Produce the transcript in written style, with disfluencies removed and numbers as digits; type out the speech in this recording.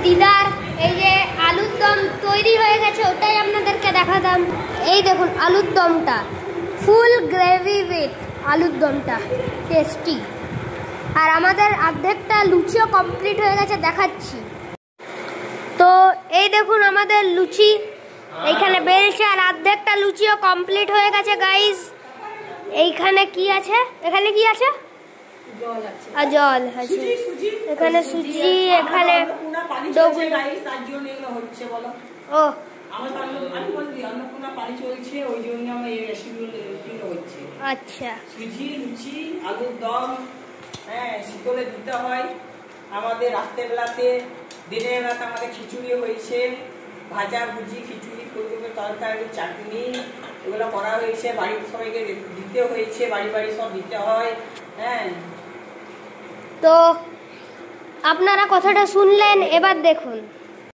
দিদার এই যে আলুর দম তৈরি হয়ে গেছে, ওটাই আপনাদেরকে দেখাতাম। এই দেখুন আলুর দমটা, ফুল গ্রেভি উইথ আলুর দমটা টেস্টি। আর আমাদের অর্ধেকটা লুচিও কমপ্লিট হয়ে গেছে, দেখাচ্ছি। তো এই দেখুন আমাদের লুচি এইখানে বেলছে, আর অর্ধেকটা লুচিও কমপ্লিট হয়ে গেছে গাইস। এইখানে কি আছে? এখানে কি আছে? জল আছে, এখানে সুজি, এখানে ও আচ্ছা, সুজি, লুচি, আলুর দম, হ্যাঁ শীতলে দিতে হয়। আমাদের রাত্রেবেলাতে, দিনের বেলাতে আমাদের খিচুড়ি হয়েছে, ভাজা ভুজি, খিচুড়ি, ফুলকপির তরকারি, চাটনি, এগুলো করা হয়েছে। বাড়ির সবাইকে দিতে হয়েছে, বাড়ি বাড়ি সব দিতে হয়। হ্যাঁ, তো আপনারা কথাটা শুনলেন, এবার দেখুন।